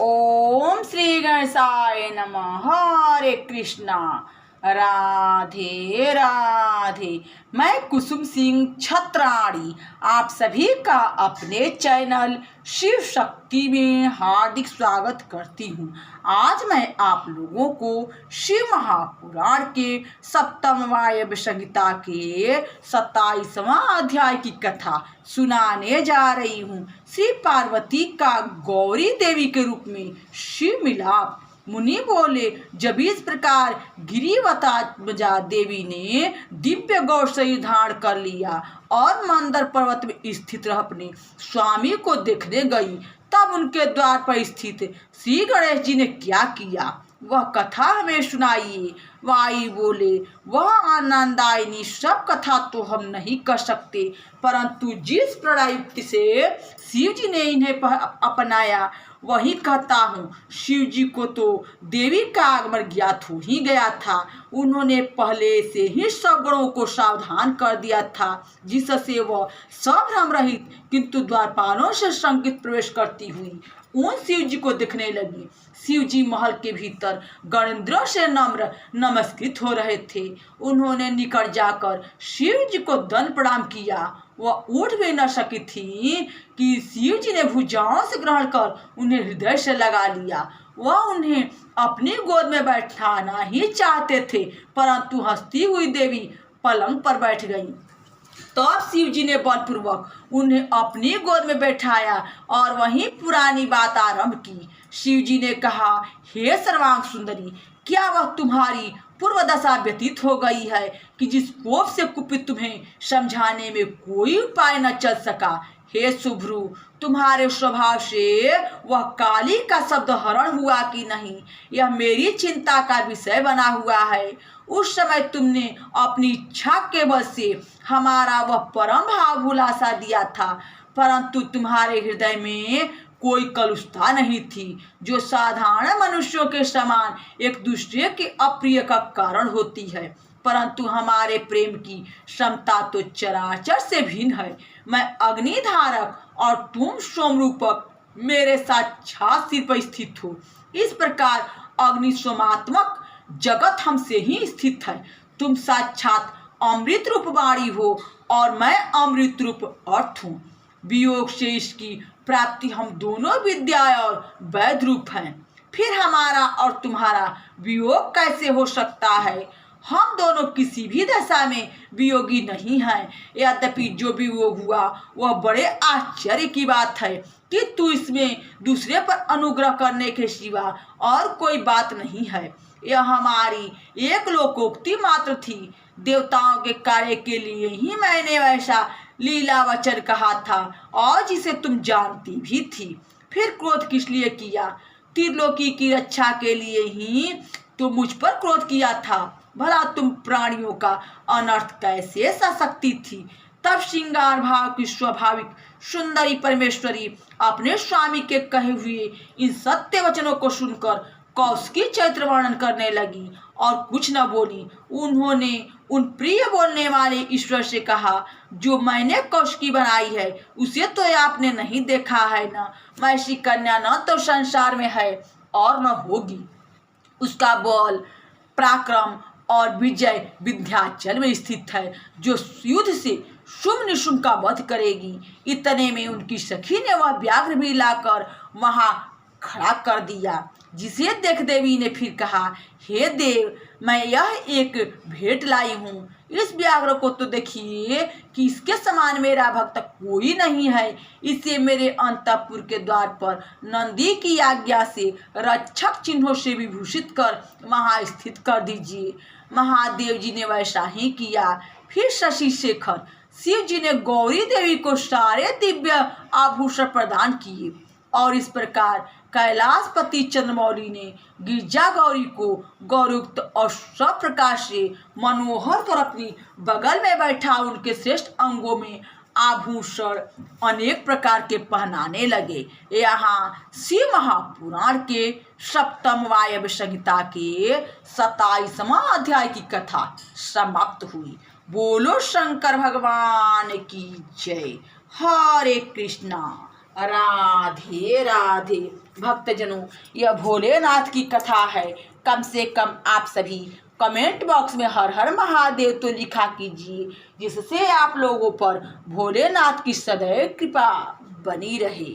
ओम श्री गणेशाय नमः। हरे कृष्णा। राधे राधे। मैं कुसुम सिंह छत्राणी आप सभी का अपने चैनल शिव शक्ति में हार्दिक स्वागत करती हूँ। आज मैं आप लोगों को शिव महापुराण के सप्तम वायव्य संहिता के 27वां अध्याय की कथा सुनाने जा रही हूँ। श्री पार्वती का गौरी देवी के रूप में शिव मिलाप। मुनि बोले, जब इस प्रकार गिरिवता देवी ने दिव्य गौ शरीर धारण कर लिया और मंदर पर्वत में स्थित अपने स्वामी को देखने गई, तब उनके द्वार पर स्थित श्री गणेश जी ने क्या किया, वह कथा हमें सुनाइए। वाई बोले, वह आनंदायिनी सब कथा तो हम नहीं कर सकते, परंतु जिस प्रणायुक्ति से शिव जी ने इन्हें अपनाया वही कहता हूँ। शिव जी को तो देवी का आगमन ज्ञात हो ही गया था। उन्होंने पहले से ही सब गणों को सावधान कर दिया था, जिससे वह सब भ्रम रहित किंतु द्वारपालों से संकित प्रवेश करती हुई उन शिव जी को देखने लगी। शिव जी महल के भीतर गणेंद्रों से नम्र नमस्कृत हो रहे थे। उन्होंने निकट जाकर शिव जी को दंड प्रणाम किया। वह उठ भी न सकी थी कि शिव जी ने भुजाओं से ग्रहण कर उन्हें हृदय से लगा लिया। वह उन्हें अपनी गोद में बैठाना ही चाहते थे, परंतु हंसती हुई देवी पलंग पर बैठ गई। तब शिव जी ने बलपूर्वक उन्हें अपनी गोद में बैठाया और वहीं पुरानी बात आरंभ की। शिव जी ने कहा, हे सर्वांग सुंदरी, क्या वह तुम्हारी पूर्व दशा व्यतीत हो गई है कि जिस कोप से कुपित तुम्हें समझाने में कोई उपाय न चल सका। हे शुभ्रू, तुम्हारे स्वभाव से वह काली का शब्द हरण हुआ कि नहीं, यह मेरी चिंता का विषय बना हुआ है। उस समय तुमने अपनी इच्छा के बल से हमारा वह परम भाव भुलासा दिया था, परंतु तुम्हारे हृदय में कोई कलुषता नहीं थी, जो साधारण मनुष्यों के समान एक दूसरे के अप्रिय का कारण होती है। परंतु हमारे प्रेम की क्षमता तो चराचर से भिन्न है। मैं अग्निधारक और तुम सोमरूपक मेरे साक्षात सिर पर स्थित हो। इस प्रकार अग्नि सोमात्मक जगत हमसे ही स्थित है। तुम साक्षात अमृत रूप वाणी हो और मैं अमृत रूप अर्थ हूँ। वियोग से इसकी प्राप्ति हम दोनों विद्या और वैध रूप हैं। फिर हमारा और तुम्हारा वियोग कैसे हो सकता है? हम दोनों किसी भी दशा में वियोगी नहीं हैं। यद्यपि जो वियोग हुआ वह बड़े आश्चर्य की बात है, किंतु इसमें दूसरे पर अनुग्रह करने के सिवा और कोई बात नहीं है। यह हमारी एक लोकोक्ति मात्र थी। देवताओं के कार्य के लिए ही मैंने वैसा लीला वचन कहा था और जिसे तुम जानती भी थी। फिर क्रोध किस लिए किया? त्रिलोकी की रक्षा के लिए ही तो मुझ पर क्रोध किया था। भला तुम प्राणियों का अनर्थ कैसे सह सकती थी? तब श्रृंगार भाव की स्वाभाविक सुंदरी परमेश्वरी अपने स्वामी के कहे हुए इन सत्य वचनों को सुनकर कौशिकी चरित्र वर्णन करने लगी और कुछ न बोली। उन्होंने उन प्रिय बोलने वाले ईश्वर से कहा, जो मैंने कौशिकी बनाई है उसे तो आपने नहीं देखा है ना। वैसी कन्या न तो संसार में है और न होगी। उसका बल पराक्रम और विजय विंध्याचल में स्थित है, जो युद्ध से शुंभ निशुंभ का वध करेगी। इतने में उनकी सखी ने वह व्याघ्र भी लाकर वहां खड़ा कर दिया, जिसे देख देवी ने फिर कहा, हे देव, मैं यह एक भेंट लाई हूँ। इस व्याघ्र को तो देखिए कि इसके समान मेरा भक्त कोई नहीं है। इसे मेरे अंतःपुर के द्वार पर नंदी की आज्ञा से रक्षक चिन्हों से विभूषित कर वहां स्थित कर दीजिए। महादेव जी ने वैसा ही किया। फिर शशि शेखर शिव जी ने गौरी देवी को सारे दिव्य आभूषण प्रदान किए और इस प्रकार कैलाशपति चंद्रमौली ने गिरजा गौरी को गौरयुक्त और सब प्रकार से मनोहर कर अपनी बगल में बैठा उनके श्रेष्ठ अंगों में आभूषण अनेक प्रकार के पहनाने लगे। यहाँ शिव महापुराण के सप्तम वायव्य संहिता के 27वां अध्याय की कथा समाप्त हुई। बोलो शंकर भगवान की जय। हरे कृष्णा। राधे राधे। भक्तजनों, यह भोलेनाथ की कथा है। कम से कम आप सभी कमेंट बॉक्स में हर हर महादेव तो लिखा कीजिए, जिससे आप लोगों पर भोलेनाथ की सदैव कृपा बनी रहे।